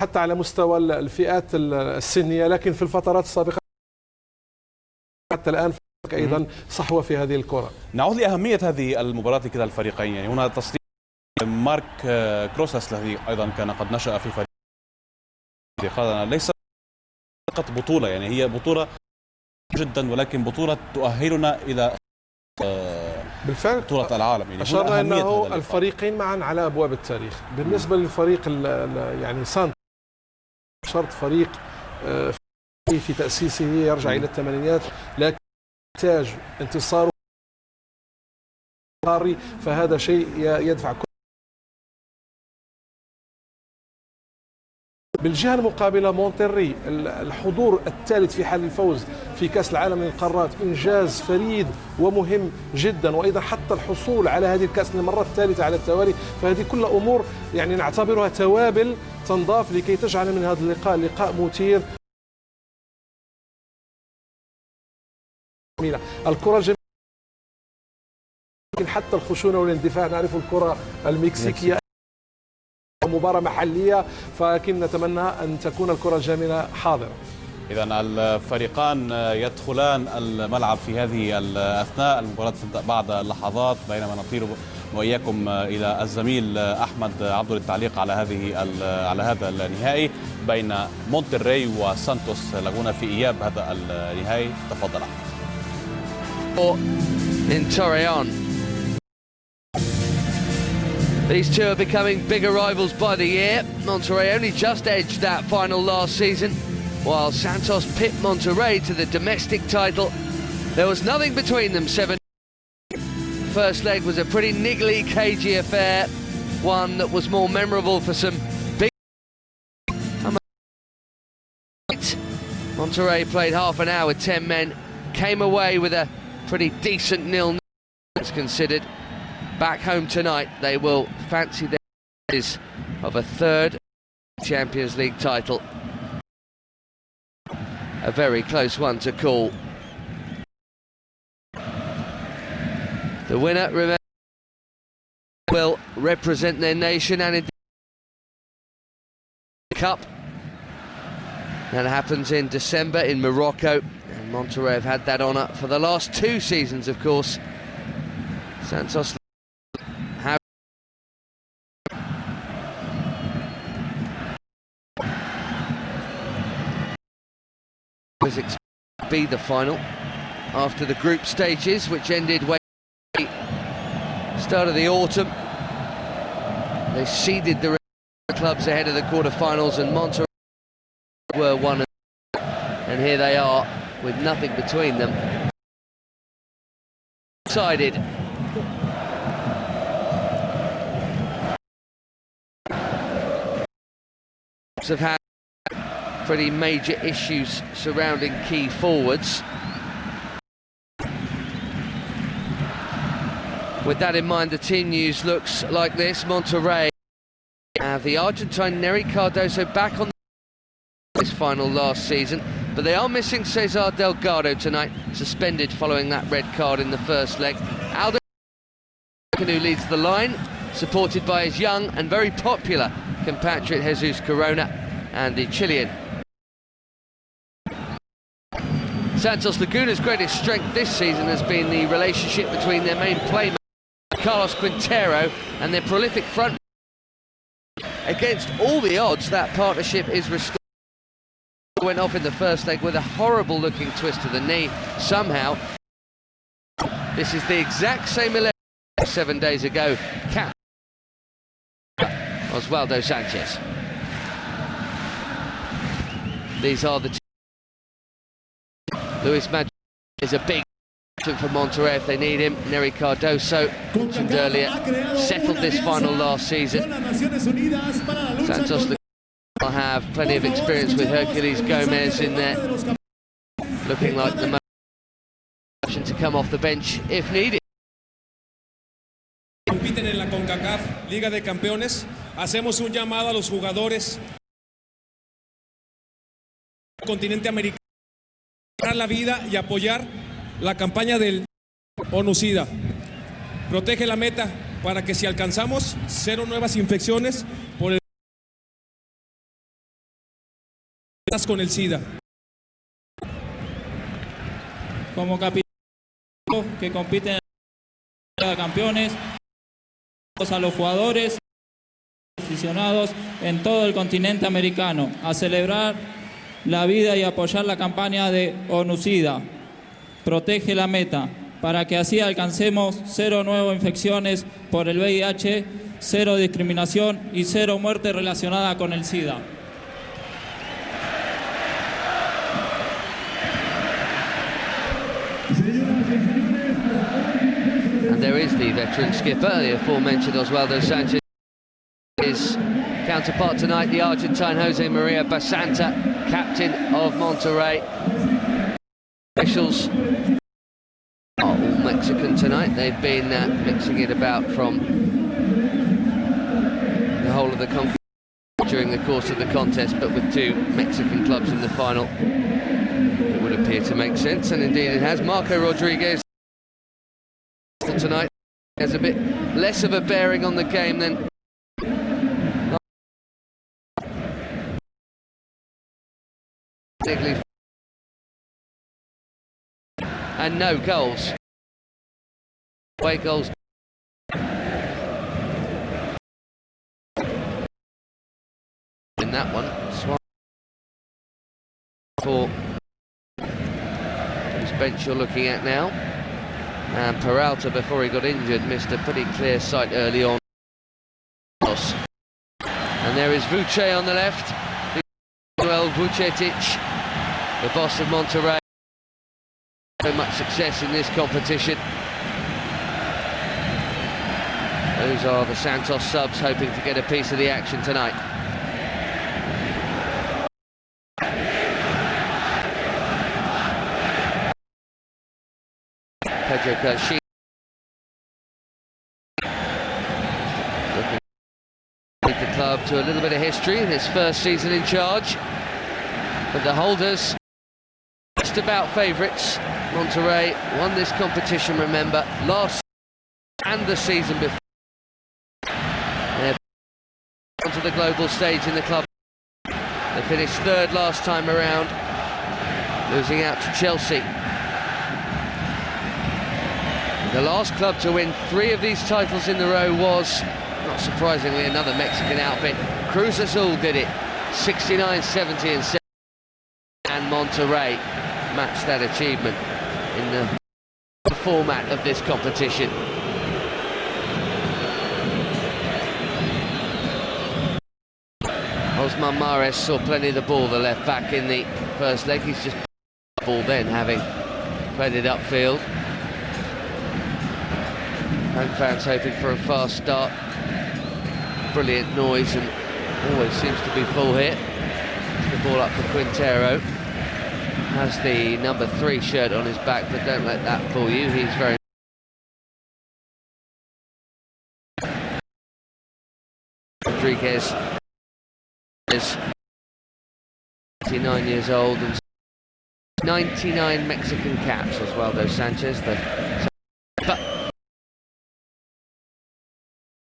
حتى على مستوى الفئات السنية، لكن في الفترات السابقة حتى الآن أيضا صحوة في هذه الكرة. نعود لأهمية هذه المباراة لكلا الفريقين. يعني هنا تصريح مارك كروساس الذي أيضا كان قد نشأ في فريق، قال ليس فقط بطولة، يعني هي بطولة جدا، ولكن بطولة تؤهلنا إلى بالفعل بطولة العالم. يعني أشرنا أنه الفريقين معا على أبواب التاريخ. بالنسبة للفريق يعني سانتوس شرط فريق في تأسيسه يرجع إلى الثمانينات، لكن يحتاج انتصاره، فهذا شيء يدفع. بالجهة المقابلة مونتري الحضور الثالث في حال الفوز في كأس العالم للقارات إنجاز فريد ومهم جدا، وأيضا حتى الحصول على هذه الكأس للمرة الثالثة على التوالي، فهذه كل أمور يعني نعتبرها توابل تنضاف لكي تجعل من هذا اللقاء لقاء مثير. الكرة جميلة، لكن حتى الخشونة والاندفاع، نعرف الكرة المكسيكية مباراة محلية، فلكن نتمنى أن تكون الكرة الجميلة حاضرة. إذن الفريقان يدخلان الملعب في هذه الأثناء. المباراة تبدأ بعد لحظات، بينما نطير وإياكم إلى الزميل أحمد عبد للتعليق على هذا النهائي بين مونتري وسانتوس لاغونا في إياب هذا النهائي. تفضل أحمد. In Torreon. These two are becoming bigger rivals by the year. Monterrey only just edged that final last season, while Santos pipped Monterrey to the domestic title. There was nothing between them. First leg was a pretty niggly, cagey affair, one that was more memorable for some big. Monterrey played half an hour with 10 men, came away with a pretty decent 0-0 considered. Back home tonight, they will fancy their chances of a third Champions League title. A very close one to call. The winner will represent their nation and in the Cup. That happens in December in Morocco, and Monterrey have had that honour for the last 2 seasons, of course. Santos was expected to be the final after the group stages, which ended way start of the autumn. They seeded the clubs ahead of the quarter-finals, and Monterrey were one, and here they are with nothing between them. Decided. Have had pretty major issues surrounding key forwards. With that in mind, the team news looks like this. Monterrey have the Argentine Nery Cardoso back on this final last season, but they are missing Cesar Delgado tonight, suspended following that red card in the first leg. Aldo, who leads the line, supported by his young and very popular compatriot Jesus Corona and the Chilean. Santos Laguna's greatest strength this season has been the relationship between their main playmaker Carlos Quintero and their prolific front. Against all the odds, that partnership is restored. Went off in the first leg with a horrible looking twist to the knee. Somehow, this is the exact same 11 7 days ago. Oswaldo Sanchez. These are the two. Luis Madrid is a big for Monterrey if they need him. Nery Cardoso, mentioned earlier, settled this final last season. Santos will have plenty of experience with Hercules Gomez in there, looking like the most option to come off the bench if needed. Compiten en la CONCACHAMPIONS, Liga de Campeones. Hacemos un llamado a los jugadores del continente americano para la vida y apoyar la campaña del ONU-SIDA. Protege la meta para que si alcanzamos 0 nuevas infecciones por el con el SIDA. Como capitán que compiten en la Liga de Campeones, a los jugadores aficionados en todo el continente americano a celebrar la vida y apoyar la campaña de ONU-SIDA. Protege la meta, para que así alcancemos 0 nuevas infecciones por el VIH, 0 discriminación y 0 muerte relacionada con el SIDA. And there is the veteran skipper, the aforementioned Oswaldo Sanchez. His counterpart tonight, the Argentine Jose Maria Basanta, captain of Monterrey. Officials are all Mexican tonight. They've been mixing it about from the whole of the CONCACHAMPIONS during the course of the contest, but with 2 Mexican clubs in the final, it would appear to make sense, and indeed it has. Marco Rodriguez tonight has a bit less of a bearing on the game than and no goals. Away goals. In that one, for whose bench you're looking at now. And Peralta, before he got injured, missed a pretty clear sight early on. And there is Vuce on the left. Manuel Vucetic, the boss of Monterrey. So much success in this competition. Those are the Santos subs hoping to get a piece of the action tonight. Pedro Curshi looking to lead the club to a little bit of history in his first season in charge. But the holders, just about favourites. Monterrey won this competition, remember, last and the season before. They're onto the global stage in the club. They finished 3rd last time around, losing out to Chelsea. The last club to win 3 of these titles in a row was, not surprisingly, another Mexican outfit. Cruz Azul did it, 69, 70 and 7. And Monterrey matched that achievement in the format of this competition. Osman Mares saw plenty of the ball, the left back, in the first leg. He's just the ball then, having played it upfield. Home fans hoping for a fast start. Brilliant noise and always seems to be full here. It's the ball up for Quintero. Has the number 3 shirt on his back, but don't let that fool you. He's very... Rodriguez is 29 years old and 99 Mexican caps as well, though Sanchez. But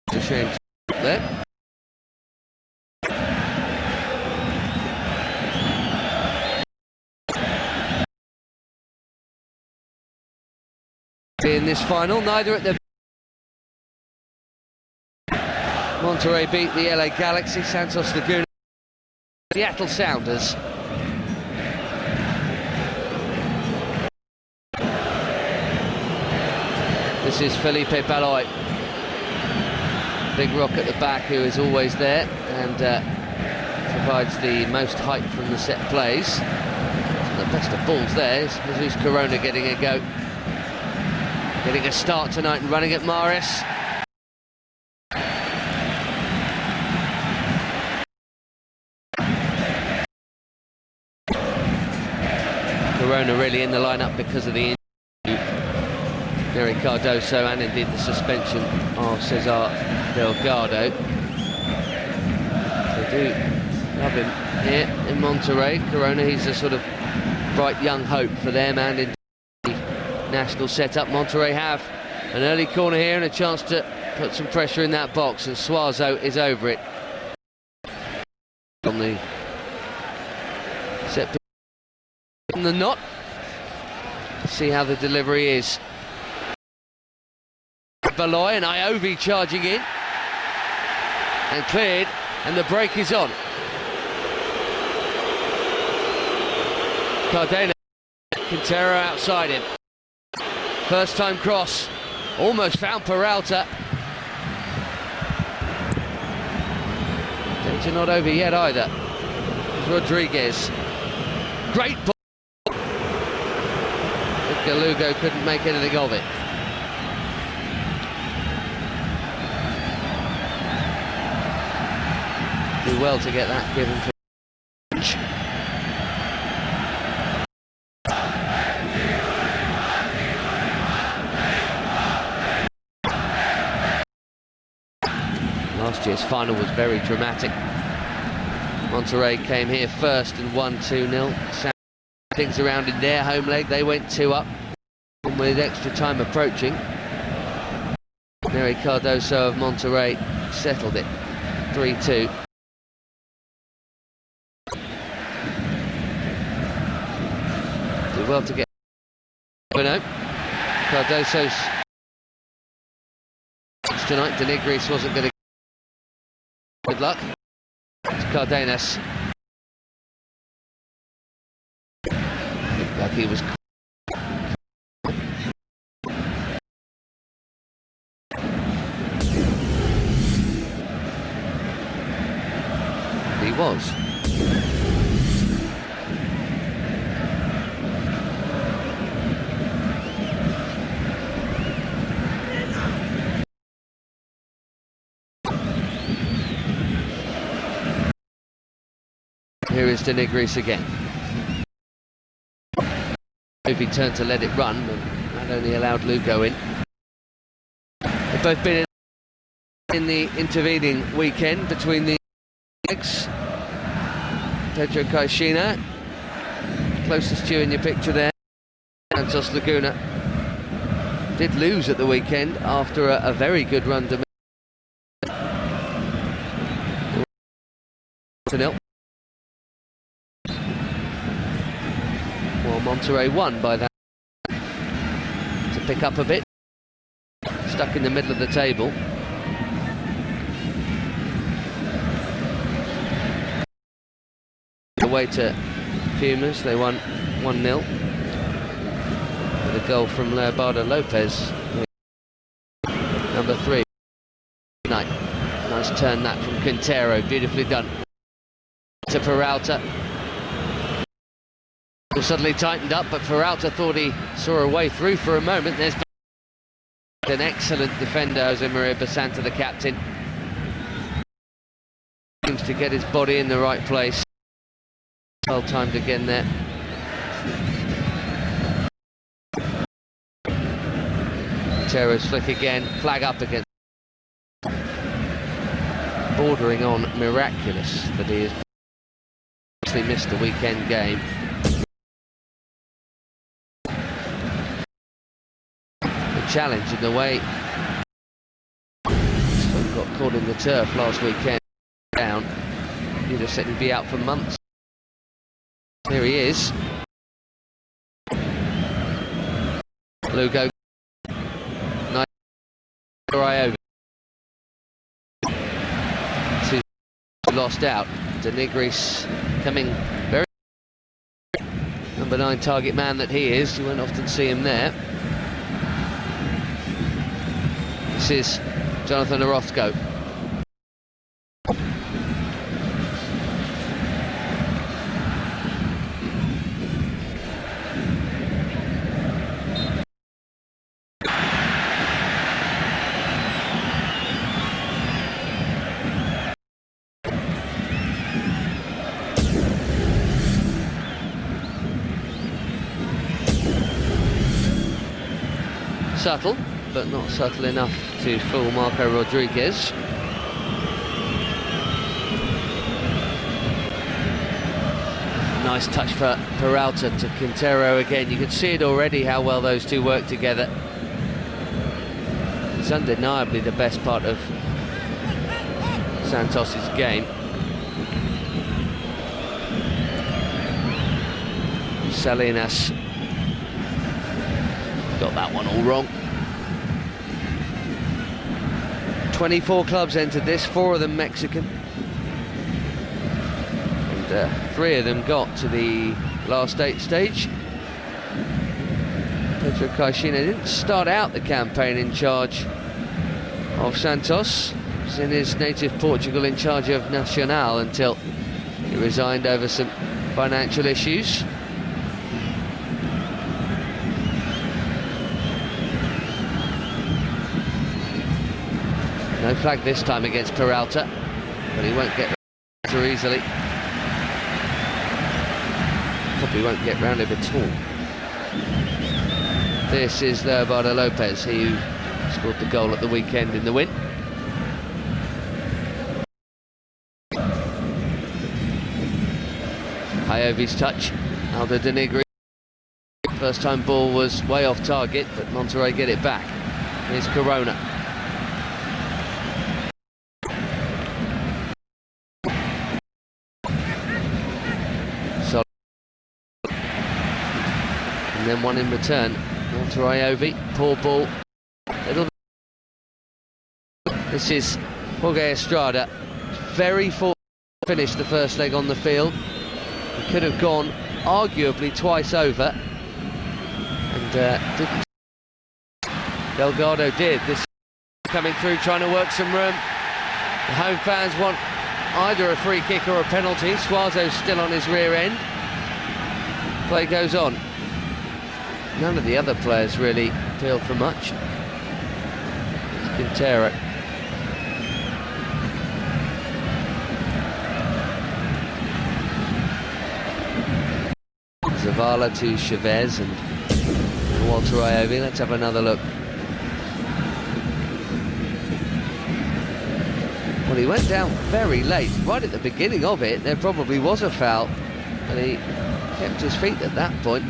it's a shame there. In this final, neither at the... Monterrey beat the LA Galaxy, Santos Laguna, Seattle Sounders. This is Felipe Baloy, big rock at the back, who is always there and provides the most height from the set plays. The best of balls there is Jesus Corona getting a go. Getting a start tonight and running at Maris. Corona really in the lineup because of the injury. Nery Cardoso and indeed the suspension of Cesar Delgado. They do love him here in Monterrey. Corona, he's a sort of bright young hope for them and in national setup. Monterrey have an early corner here and a chance to put some pressure in that box, and Suazo is over it on the Set piece in the knot. See how the delivery is. Beloy and Iovi charging in. And cleared, and the break is on. Cardenas, Quintero outside him. First time cross, almost found Peralta. Danger not over yet either. Rodriguez, great ball. Lugo couldn't make anything of it. Do well to get that given for last year's final was very dramatic. Monterrey came here first and won 2-0. Things around in their home leg, they went 2 up. And with extra time approaching, Nery Cardoso of Monterrey settled it 3-2. Do well to get Cardoso's tonight. Denigris wasn't going to. Good luck. It's Cardenas. Looked like he was. He was. Here is Denigris again. If he turned to let it run, but that only allowed Lugo in. They've both been in the intervening weekend between the legs. Pedro Caixinha, closest to you in your picture there. Santos Laguna did lose at the weekend after a very good run to 0. Well, Monterrey won by that to pick up a bit. Stuck in the middle of the table. Away to Pumas, they won 1-0 with a goal from Leobardo Lopez, number 3. Nice turn that from Quintero, beautifully done to Peralta. Suddenly tightened up, but Peralta thought he saw a way through for a moment. There's an excellent defender, Jose Maria Basanta, the captain. Seems to get his body in the right place. Well timed again there. Quintero's flick again, flag up again. Bordering on miraculous that he has actually missed the weekend game. Challenge in the way got caught in the turf last weekend down. You'd have said he'd be out for months. Here he is. Lugo. Nice. Iovi. Lost out. Denigris coming very. Number 9 target man that he is. You won't often see him there. This is Jonathan Orozco. Subtle, but not subtle enough to fool Marco Rodriguez. Nice touch for Peralta to Quintero again. You can see it already how well those two work together. It's undeniably the best part of Santos's game. Salinas got that one all wrong. 24 clubs entered this, 4 of them Mexican. And 3 of them got to the last 8 stage. Pedro Caixinha didn't start out the campaign in charge of Santos. He was in his native Portugal in charge of Nacional until he resigned over some financial issues. No flag this time against Peralta, but he won't get too easily. Probably won't get rounded at all. This is Leobardo Lopez, he who scored the goal at the weekend in the win. Iovi's touch, Aldo Denigri. First time ball was way off target, but Monterrey get it back. Here's Corona. Solid. And then one in return. Monterrey Iovi, poor ball. Little. This is Jorge Estrada. Very fortunate to finish the first leg on the field. He could have gone arguably twice over, and didn't. Delgado did. This coming through, trying to work some room. The home fans want either a free kick or a penalty. Suazo's still on his rear end. Play goes on. None of the other players really appealed for much. It's Quintero. Zavala to Chavez and Walter Iovi. Let's have another look. Well, he went down very late, right at the beginning of it. There probably was a foul, but he kept his feet at that point.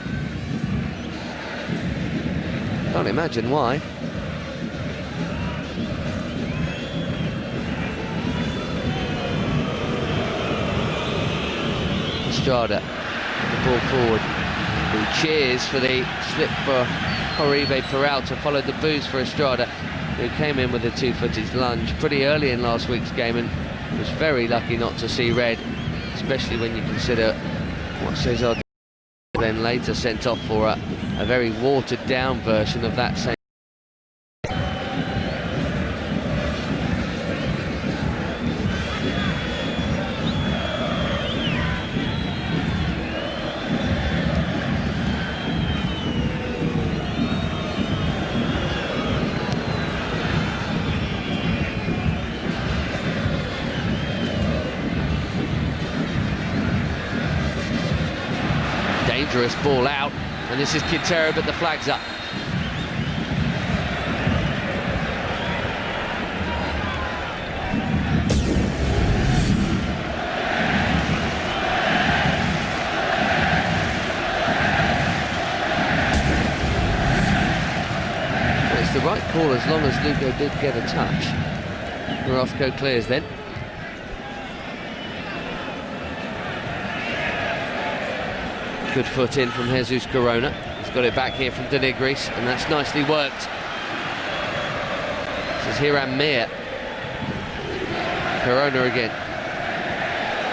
Can't imagine why. Estrada, the ball forward. The cheers for the slip for Oribe Peralta followed the boos for Estrada, who came in with a 2-footed lunge pretty early in last week's game and was very lucky not to see red, especially when you consider what Cesar then later sent off for a very watered down version of that same. Dangerous ball out, and this is Quintero, but the flag's up. Well, it's the right call as long as Lugo did get a touch. Morosco clears then. Good foot in from Jesus Corona. He's got it back here from Denigris, and that's nicely worked. This is Hiram Mir. Corona again.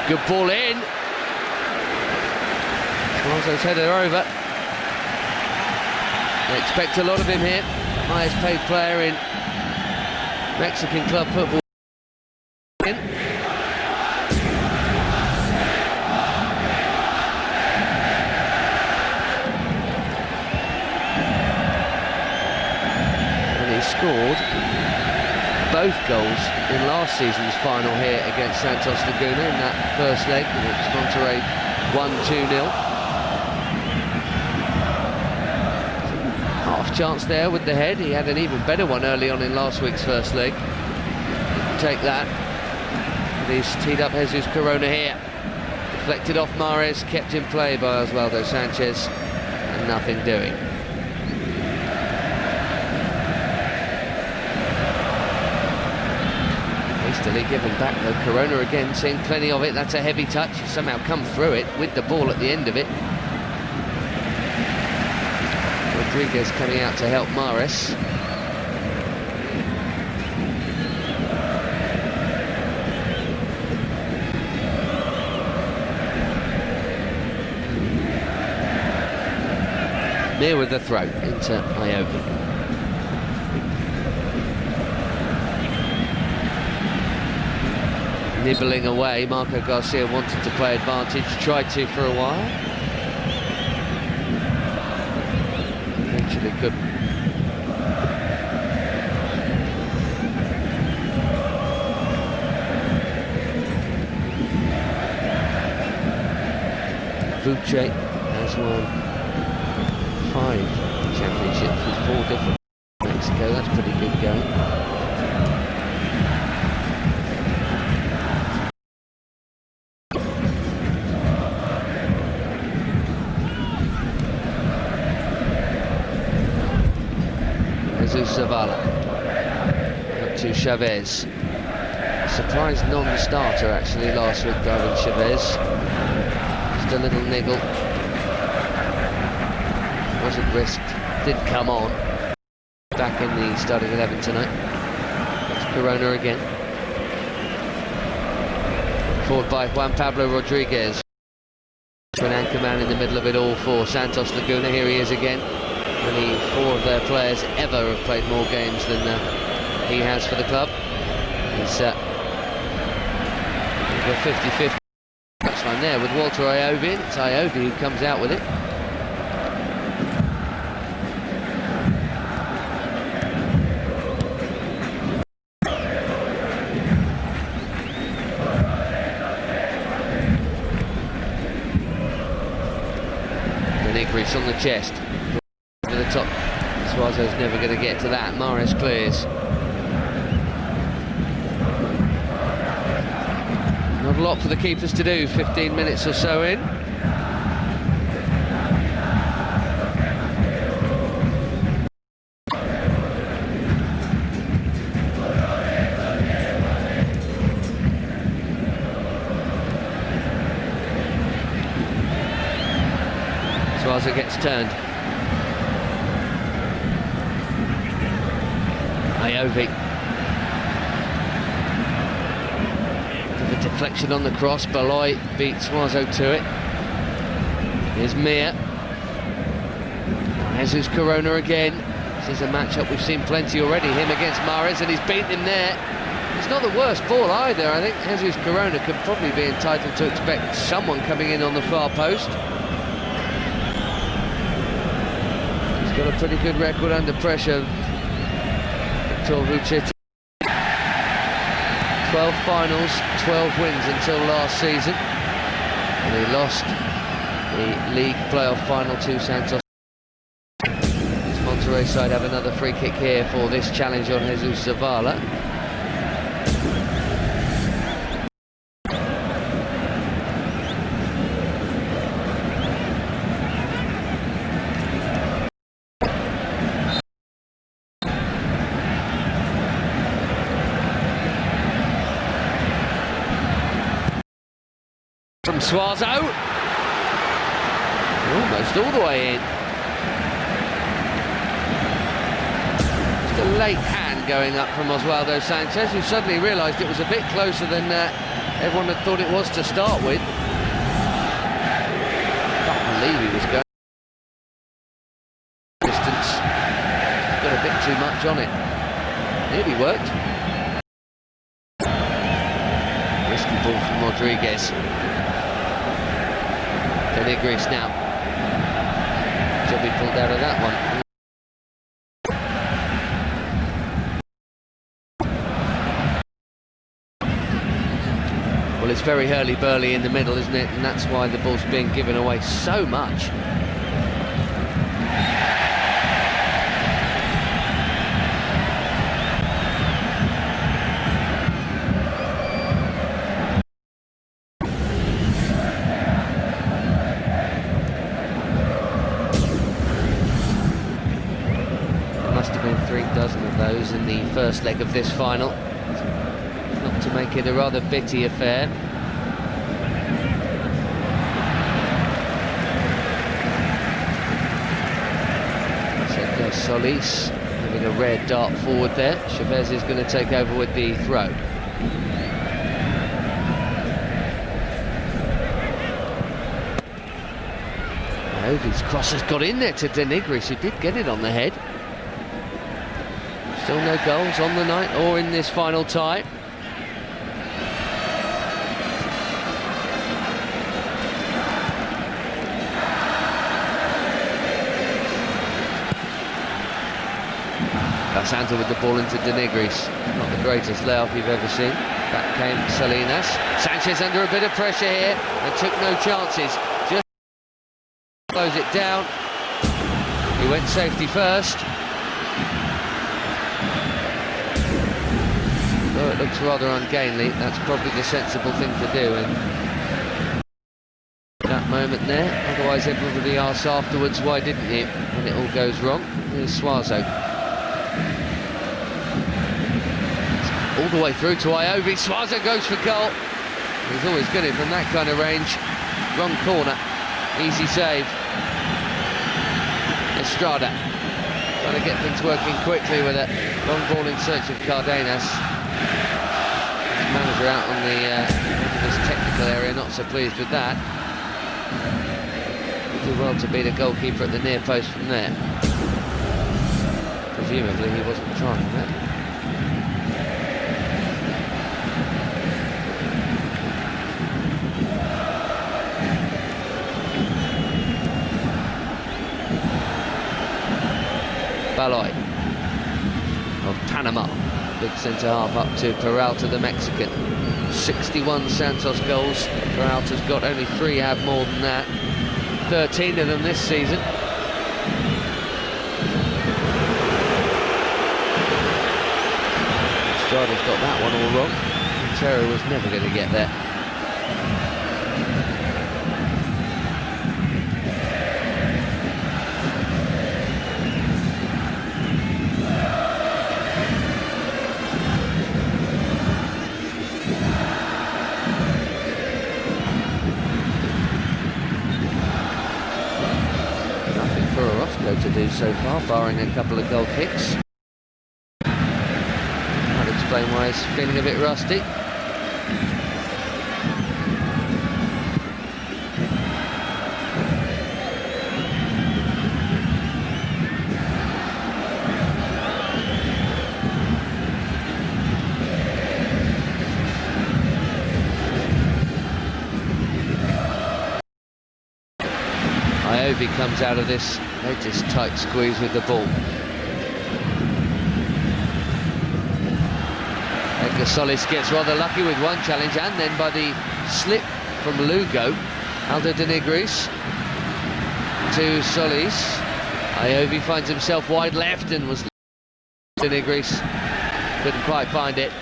Good ball in. Suazo's headed over. They expect a lot of him here. Highest paid player in Mexican club football. Scored both goals in last season's final here against Santos Laguna in that first leg, in which Monterrey won 2-0. Half chance there with the head. He had an even better one early on in last week's first leg. Take that. And he's teed up Jesus Corona here. Deflected off Mahrez, kept in play by Osvaldo Sanchez, and nothing doing. Hastily given back though. Corona again, seeing plenty of it. That's a heavy touch. He's somehow come through it with the ball at the end of it. Rodriguez coming out to help Mahrez. Near with the throw into Iobi. Nibbling away, Marco Garcia wanted to play advantage, tried to for a while. Eventually couldn't. Vuce has won 5 championships with 4 different Mexico. That's pretty good going. Jesus Zavala up to Chavez. Surprise non-starter actually last week, Darwin Chavez. Just a little niggle. Wasn't risked, did come on. Back in the starting 11 tonight. It's Corona again. Forward by Juan Pablo Rodriguez. To an anchor man in the middle of it all for Santos Laguna. Here he is again. Only 4 of their players ever have played more games than he has for the club. He's the 50-50 touchline there with Walter Iobi. It's Iobi who comes out with it. Denigris on the chest. To the top. Suazo's never going to get to that. Mahrez clears. Not a lot for the keepers to do. 15 minutes or so in. Suazo gets turned. Iobi. With a deflection on the cross, Beloy beats Suazo to it. Here's Mir. Jesus Corona again. This is a matchup we've seen plenty already. Him against Mahrez, and he's beaten him there. It's not the worst ball either. I think Jesus Corona could probably be entitled to expect someone coming in on the far post. He's got a pretty good record under pressure. Vuce. 12 finals, 12 wins until last season. And he lost the league playoff final to Santos. This Monterrey side have another free kick here for this challenge on Jesus Zavala. From Suazo, almost all the way in. Just a late hand going up from Oswaldo Sanchez, who suddenly realised it was a bit closer than everyone had thought it was to start with. Can't believe he was going distance. He's got a bit too much on it. Nearly worked. Risky ball from Rodriguez. Denigris now. Should be pulled out of that one. Well, it's very hurly-burly in the middle, isn't it? And that's why the ball's being given away so much. Of those in the first leg of this final, not to make it a rather bitty affair. Solis having a red dart forward there. Chavez is going to take over with the throw. His cross has got in there to Denigris, who did get it on the head. Still no goals on the night or in this final tie. Santa with the ball into Denigris. Not the greatest layoff you've ever seen. Back came Salinas. Sanchez under a bit of pressure here and took no chances. Just close it down. He went safety first. Though it looks rather ungainly, that's probably the sensible thing to do. And that moment there, otherwise everybody asks afterwards, why didn't he, when it all goes wrong. Here's Suazo. All the way through to Iovi. Suazo goes for goal. He's always good from that kind of range. Wrong corner. Easy save. Estrada trying to get things working quickly with a long ball in search of Cardenas. His manager out on this technical area, not so pleased with that. Did well to beat a goalkeeper at the near post from there. Presumably he wasn't trying that. Baloy of Panama, big centre half up to Peralta, the Mexican. 61 Santos goals. Peralta's got only 3 have more than that. 13 of them this season. Estrada's got that one all wrong. Quintero was never going to get there. To do so far, barring a couple of goal kicks. Might explain why he's feeling a bit rusty. Iovi comes out of this latest tight squeeze with the ball. Edgar Solis gets rather lucky with one challenge, and then by the slip from Lugo. Aldo Denigris to Solis. Iovi finds himself wide left and was Denigris couldn't quite find it.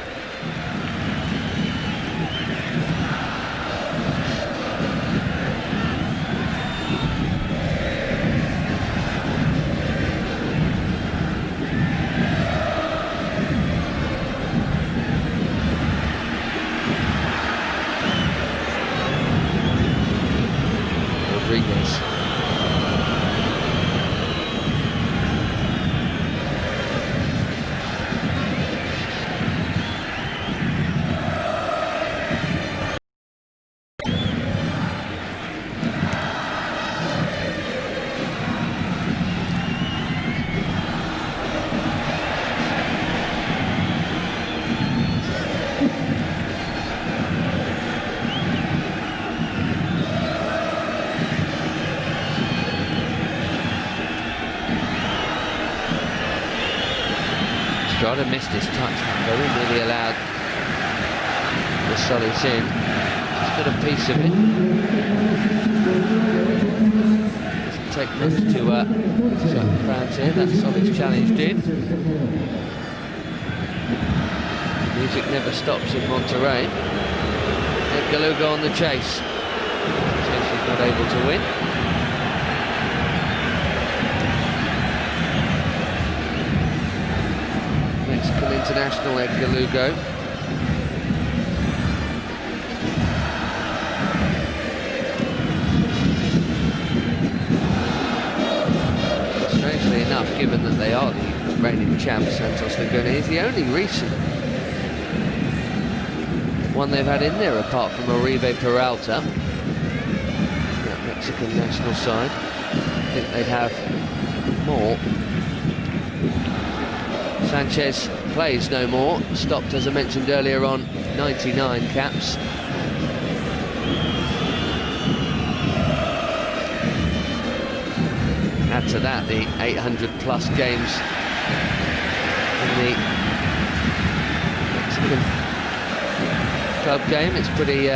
Estrada missed his touch, very nearly allowed the Solis in. He's got a piece of it. Doesn't take much to shut the fans here. That Solis challenge did. Music never stops in Monterrey. Edgar Lugo on the chase. He's not able to win. Mexican international Edgar Lugo. Strangely enough, given that they are the reigning champs. Santos Laguna is the only recent one they've had in there, apart from Oribe Peralta, that Mexican national side. I think they'd have more. Sanchez plays no more, stopped, as I mentioned earlier on, 99 caps. Add to that the 800 plus games in the Mexican club game. It's pretty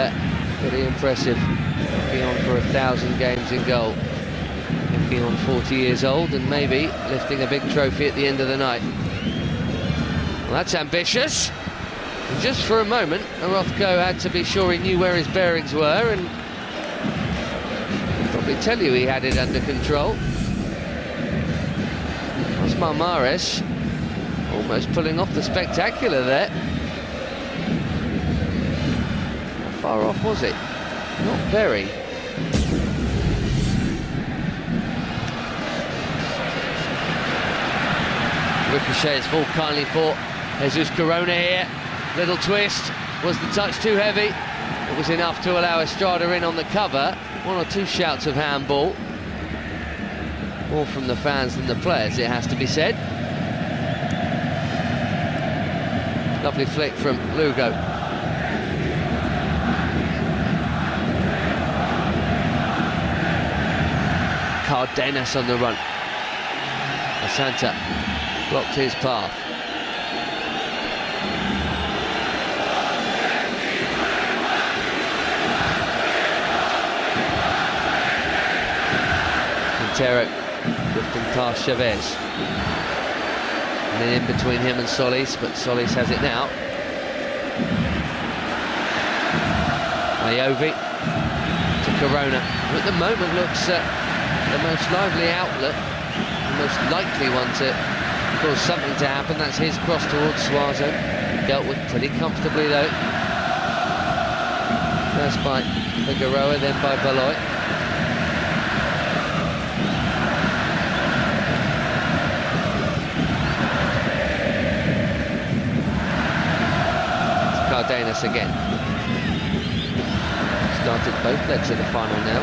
impressive. Looking on for 1,000 games in goal. Looking on 40 years old and maybe lifting a big trophy at the end of the night. Well, that's ambitious. And just for a moment, Orozco had to be sure he knew where his bearings were, and I'll probably tell you he had it under control. Osmar Mares almost pulling off the spectacular there. How far off was it? Not very. Ricochet is full kindly for Jesus Corona here. Little twist. Was the touch too heavy? It was enough to allow Estrada in on the cover. 1 or 2 shouts of handball. More from the fans than the players, it has to be said. Lovely flick from Lugo. Cardenas on the run. Asanta blocked his path. Quintero drifting past Chavez. And then in between him and Solis, but Solis has it now. Mayovi to Corona, who at the moment looks the most lively outlet, the most likely one to cause something to happen. That's his cross towards Suazo. Dealt with pretty comfortably though. First by Figueroa, then by Beloit. Cardenas again. Started both legs of the final now.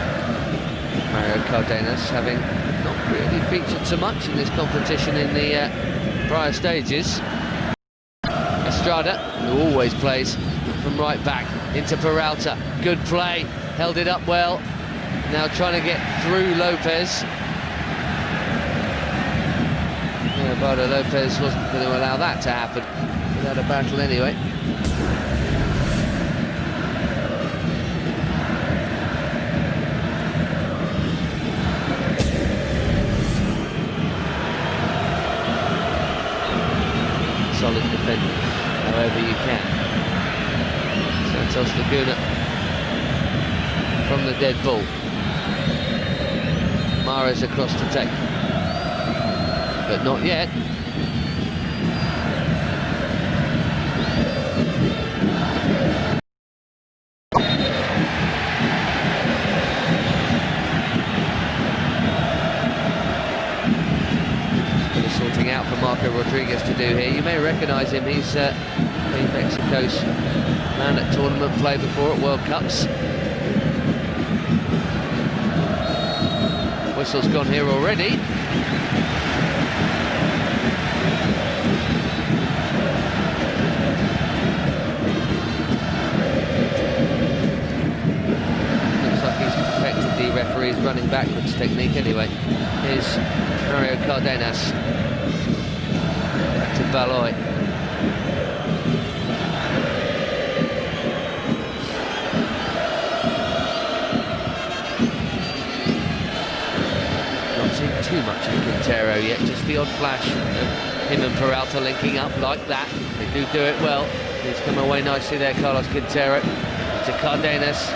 Mario Cardenas having not really featured so much in this competition in the prior stages. Estrada, who always plays from right back into Peralta. Good play, held it up well. Now trying to get through Lopez. Yeah, Bardo Lopez wasn't going to allow that to happen. We had a battle anyway. Solid defending, however you can. Santos Laguna from the dead ball. Mares across to take, but not yet. Out for Marco Rodriguez to do here. You may recognise him. He's been Mexico's man at tournament play before at World Cups. Whistle's gone here already. Looks like he's perfected the referee's running backwards technique anyway. Here's Mario Cardenas. To Beloit. Not seen too much of Quintero yet, just the odd flash of him and Peralta linking up like that. They do it well. He's come away nicely there, Carlos Quintero. To Cardenas.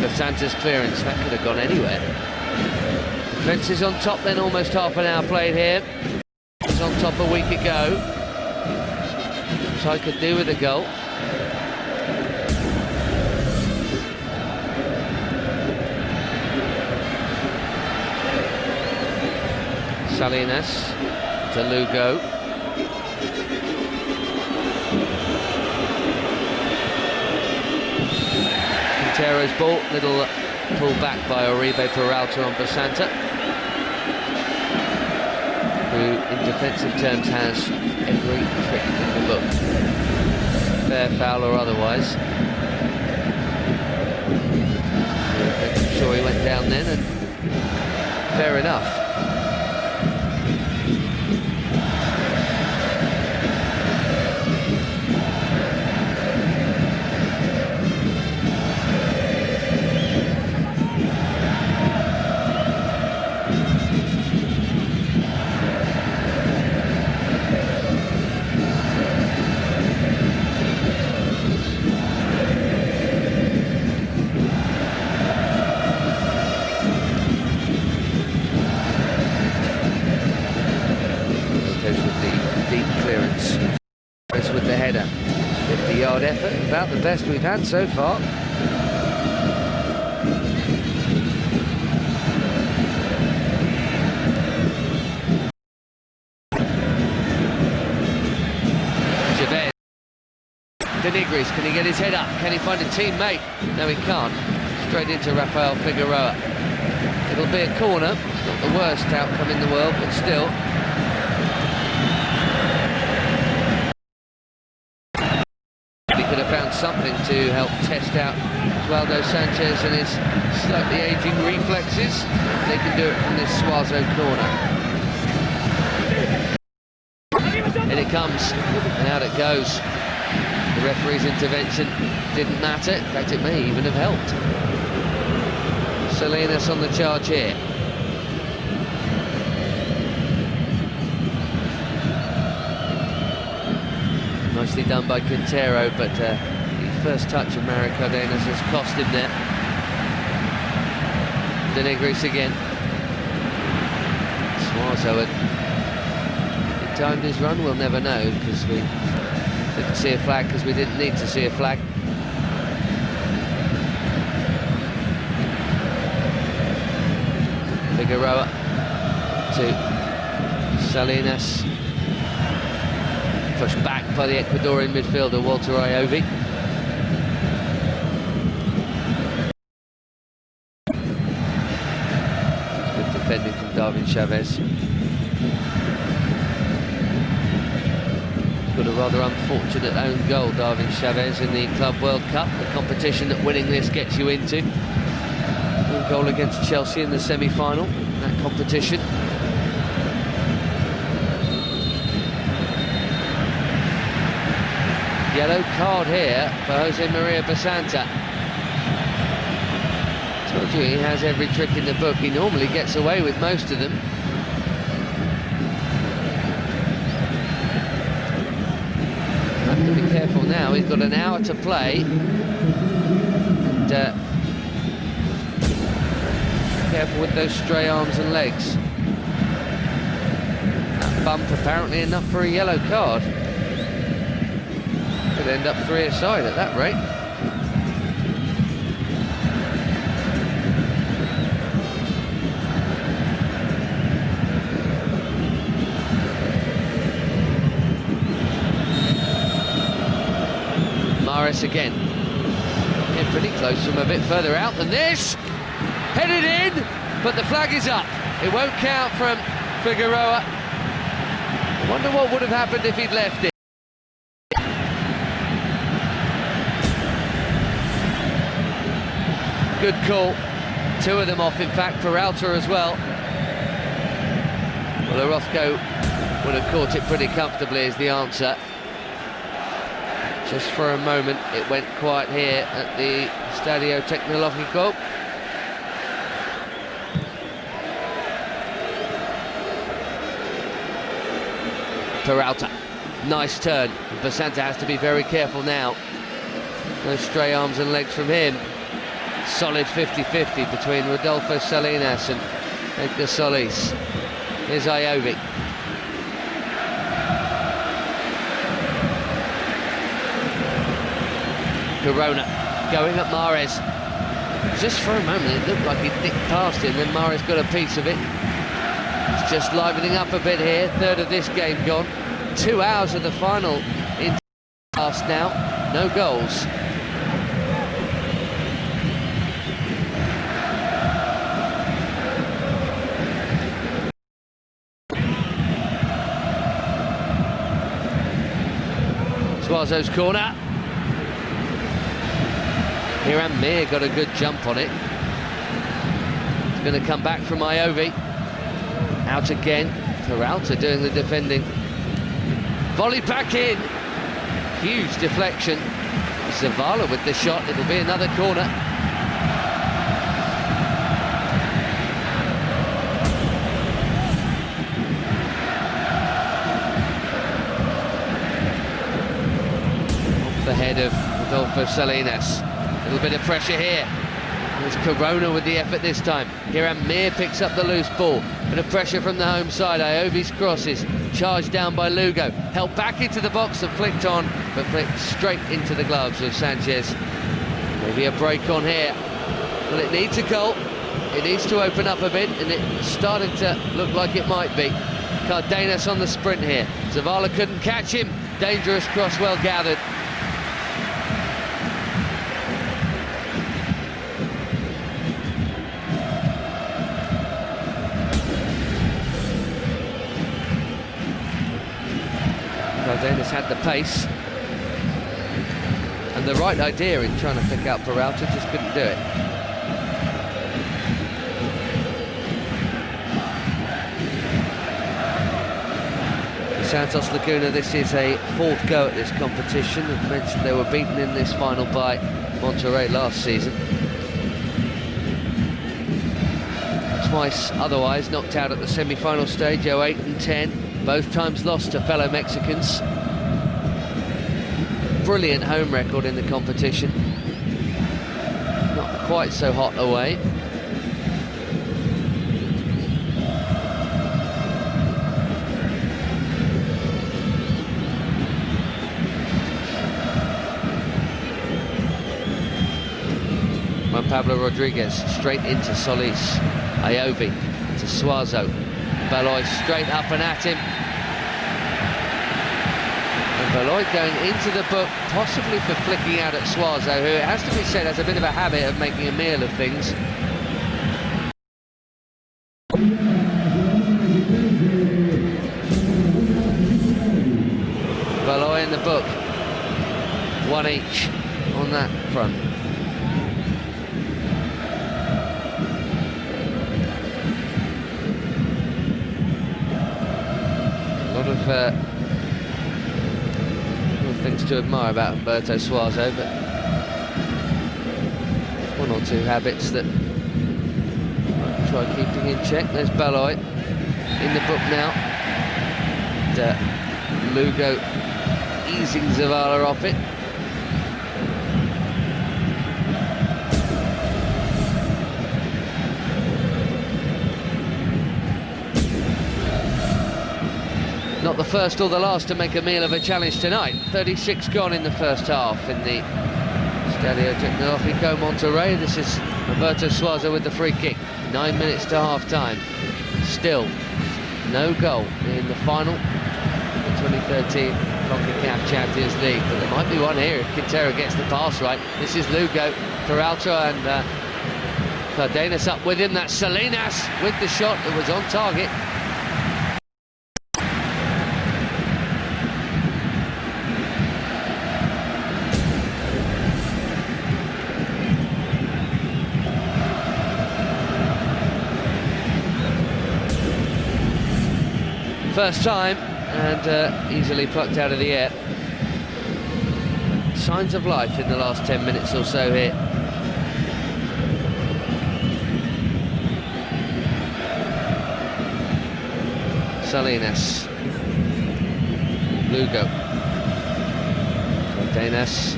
Dos Santos clearance, that could have gone anywhere. Defence is on top then, almost half an hour played here. It was on top a week ago. Which I could do with a goal. Salinas to Lugo. Quintero's ball, little pull back by Oribe Peralta on Basanta, who in defensive terms has every trick in the book, fair, foul or otherwise. I'm sure he went down then, and fair enough. With the header, 50-yard effort, about the best we've had so far. Chavez, Denigris, can he get his head up? Can he find a teammate? No, he can't. Straight into Rafael Figueroa. It'll be a corner. It's not the worst outcome in the world, but still. Could have found something to help test out Oswaldo Sanchez and his slightly aging reflexes. They can do it from this Suazo corner. In it comes, and out it goes. The referee's intervention didn't matter. In fact, it may even have helped. Salinas on the charge here. Nicely done by Quintero, but the first touch of Mario Cardenas has cost him there. Denigris again. Suazo had timed his run, we'll never know, because we didn't see a flag, because we didn't need to see a flag. Figueroa to Salinas. Pushed back by the Ecuadorian midfielder Walter Iovi. Good defending from Darwin Chavez. Got a rather unfortunate own goal, Darwin Chavez, in the Club World Cup, the competition that winning this gets you into. One goal against Chelsea in the semi-final, that competition. Yellow card here for Jose Maria Basanta. Told you he has every trick in the book. He normally gets away with most of them. Have to be careful now. He's got an hour to play. And careful with those stray arms and legs. That bump apparently enough for a yellow card. Could end up 3-a-side at that rate. Maris again. Getting pretty close from a bit further out than this. Headed in, but the flag is up. It won't count from Figueroa. I wonder what would have happened if he'd left it. Good call. Two of them off, in fact, Peralta as well. Well, Orozco would have caught it pretty comfortably is the answer. Just for a moment, it went quiet here at the Estadio Tecnológico. Peralta, nice turn. Basanta has to be very careful now. No stray arms and legs from him. Solid 50-50 between Rodolfo Salinas and Edgar Solis. Here's Iovi. Corona going at Mahrez. Just for a moment it looked like he nicked past him, then Mahrez got a piece of it. It's just livening up a bit here. Third of this game gone. 2 hours of the final in last now. No goals. Suazo's corner. Hiram Mir got a good jump on it. It's going to come back from Iovi. Out again. Peralta doing the defending. Volley back in. Huge deflection. Zavala with the shot. It'll be another corner. Off the head of Rodolfo Salinas. A little bit of pressure here. There's Corona with the effort this time. Hiram Mir picks up the loose ball. Bit of pressure from the home side. Iovi's crosses. Charged down by Lugo. Helped back into the box and flicked on, but flicked straight into the gloves of Sanchez. Maybe a break on here. Well, it needs a goal. It needs to open up a bit, and it's starting to look like it might be. Cardenas on the sprint here. Zavala couldn't catch him. Dangerous cross, well gathered. Cardenas had the pace and the right idea in trying to pick out Peralta, just couldn't do it. For Santos Laguna, this is a fourth go at this competition. As mentioned, they were beaten in this final by Monterrey last season. Twice otherwise knocked out at the semi-final stage, 08 and 10. Both times lost to fellow Mexicans. Brilliant home record in the competition. Not quite so hot away. Juan Pablo Rodriguez straight into Solis. Iovi to Suazo. Beloy straight up and at him. And Beloy going into the book, possibly for flicking out at Suazo, who, it has to be said, has a bit of a habit of making a meal of things. Beloy in the book. One each on that front. A lot of things to admire about Humberto Suazo, but one or two habits that I'll try keeping in check. There's Beloy in the book now. And, Lugo easing Zavala off it. Not the first or the last to make a meal of a challenge tonight. 36 gone in the first half in the Estadio Tecnológico Monterrey. This is Humberto Suazo with the free kick. 9 minutes to half-time. Still no goal in the final of the 2013 CONCACHAMPIONS Champions League. But there might be one here if Quintero gets the pass right. This is Lugo, Peralta and Cardenas up with him. That's Salinas with the shot that was on target. First time, and easily plucked out of the air. Signs of life in the last 10 minutes or so here. Salinas. Lugo. Cardenas.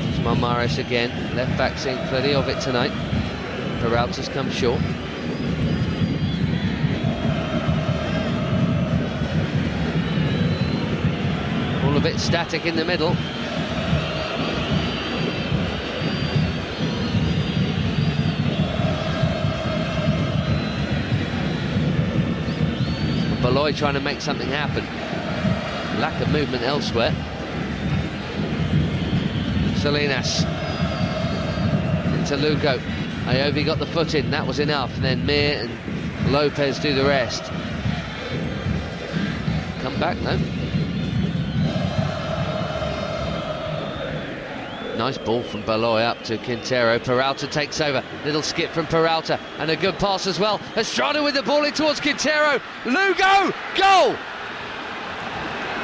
It's Marmares again. Left back seeing plenty of it tonight. Peralta's come short. All a bit static in the middle. Baloy trying to make something happen. Lack of movement elsewhere. Salinas into Lugo. Iovi got the foot in, that was enough. And then Mir and Lopez do the rest. Come back though. Nice ball from Baloy up to Quintero. Peralta takes over. Little skip from Peralta and a good pass as well. Estrada with the ball in towards Quintero. Lugo! Goal!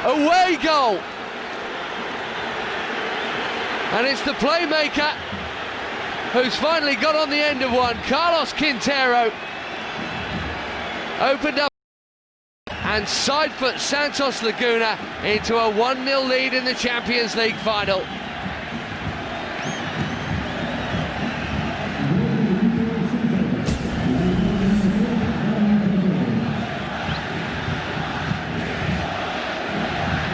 Away goal! And it's the playmaker who's finally got on the end of one. Carlos Quintero opened up and side foot Santos Laguna into a 1-0 lead in the Champions League final.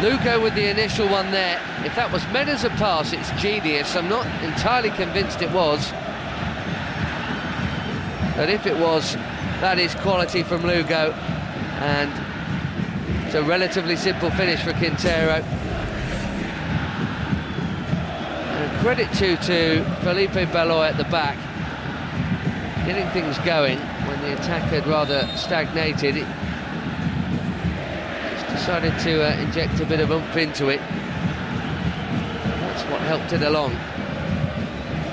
Lugo with the initial one there. If that was meant as a pass, it's genius. I'm not entirely convinced it was. But if it was, that is quality from Lugo. And it's a relatively simple finish for Quintero. And credit to Felipe Baloy at the back. Getting things going when the attack had rather stagnated. Decided to inject a bit of oomph into it. That's what helped it along.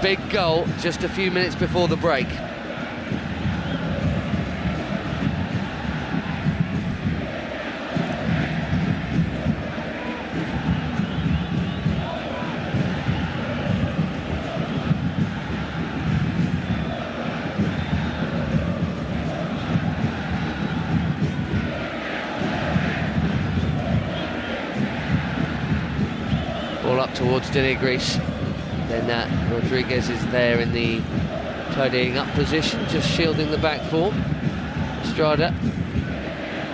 Big goal just a few minutes before the break. Up towards Denigris, then Rodriguez is there in the tidying up position, just shielding the back four. Estrada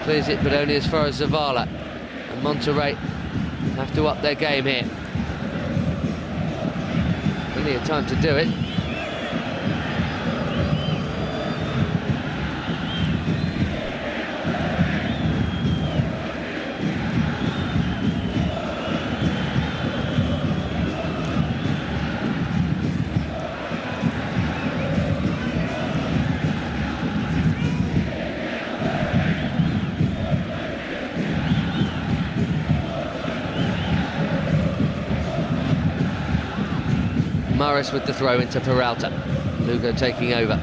clears it, but only as far as Zavala, and Monterrey have to up their game here. Plenty of time to do it. Morris with the throw into Peralta. Lugo taking over.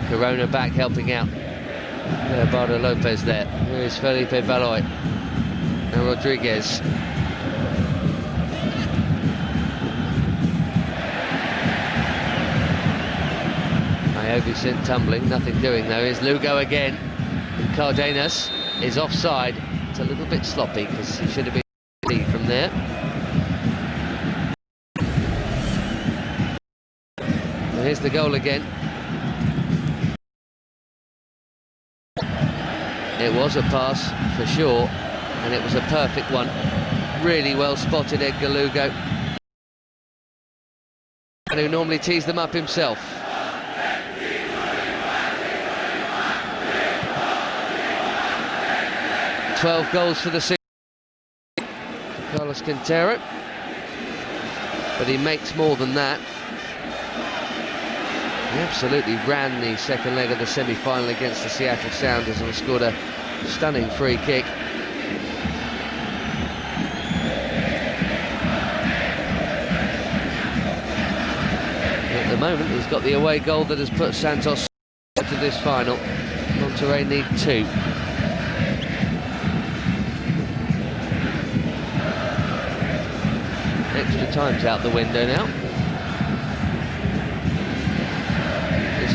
Corona back helping out. Leobardo Lopez there. Here is Felipe Baloy. Now Rodriguez. Iovi sent tumbling. Nothing doing though. Here's Lugo again. And Cardenas is offside. It's a little bit sloppy because he should have been from there. Here's the goal again. It was a pass for sure, and it was a perfect one. Really well spotted, Edgar Lugo, and who normally tees them up himself. "12 goals for the season for Carlos Quintero, but he makes more than that. He absolutely ran the second leg of the semi-final against the Seattle Sounders and scored a stunning free kick. At the moment, he's got the away goal that has put Santos to this final. Monterrey need 2. Extra time's out the window now.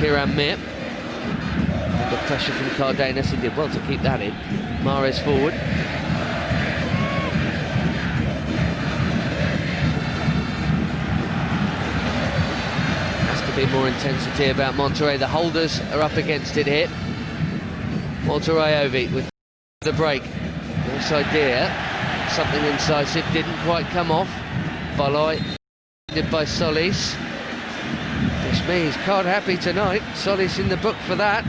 Hiram Mir. Under pressure from Cardenas, he did well to keep that in. Mahrez forward. Has to be more intensity about Monterrey. The holders are up against it here. Monterrey with the break. Nice idea. Something incisive didn't quite come off. Baloy did by Solis. It's me, he's card happy tonight. Solis in the book for that.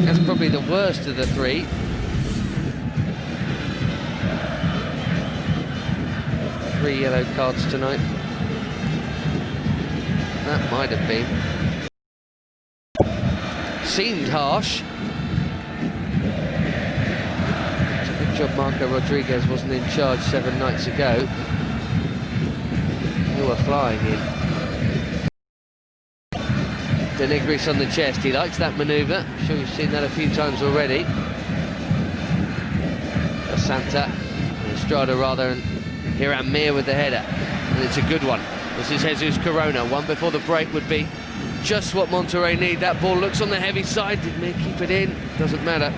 That's probably the worst of the three. Three yellow cards tonight. That might have been. Seemed harsh. It's a good job Marco Rodriguez wasn't in charge 7 nights ago. They were flying in. Denigris on the chest, he likes that manoeuvre. I'm sure you've seen that a few times already. Santa, Estrada rather, and Hiram Mir with the header. And it's a good one. This is Jesus Corona. One before the break would be just what Monterrey need. That ball looks on the heavy side. Did Mir keep it in? Doesn't matter.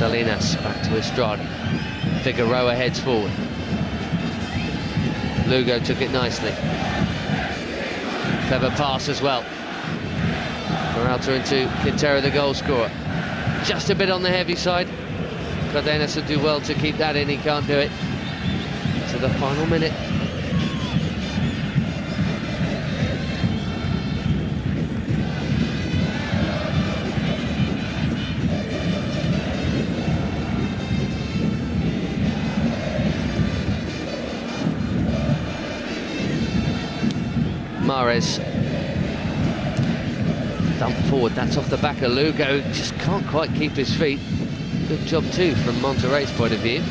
Salinas back to Estrada. Figueroa heads forward. Lugo took it nicely. Clever pass as well. Peralta into Quintero, the goal scorer. Just a bit on the heavy side. Cardenas will do well to keep that in. He can't do it. To the final minute. Mahrez, dump forward, that's off the back of Lugo, just can't quite keep his feet. Good job too from Monterrey's point of view.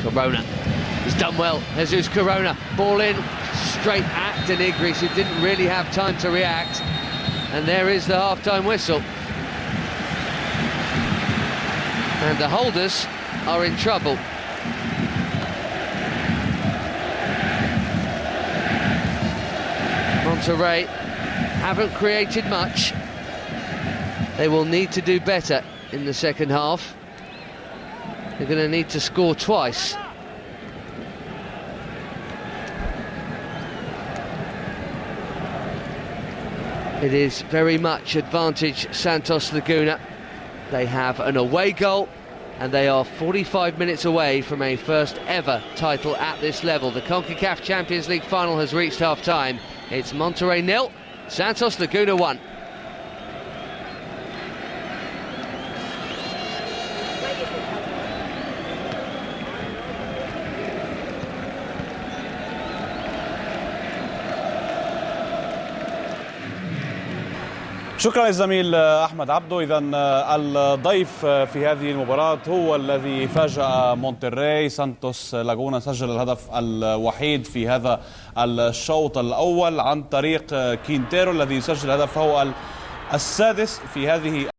Corona, he's done well. Jesus Corona, ball in straight at Denigris, who didn't really have time to react. And there is the half-time whistle. And the holders are in trouble. Monterrey haven't created much. They will need to do better in the second half. They're going to need to score twice. It is very much advantage Santos Laguna. They have an away goal and they are 45 minutes away from a first ever title at this level. The CONCACHAMP Champions League final has reached half-time. It's Monterrey 0, Santos Laguna 1. شكرا للزميل أحمد عبدو. إذا الضيف في هذه المباراة هو الذي فاجأ مونتري. سانتوس لاغونا سجل الهدف الوحيد في هذا الشوط الأول عن طريق كينتيرو الذي يسجل الهدف هو السادس في هذه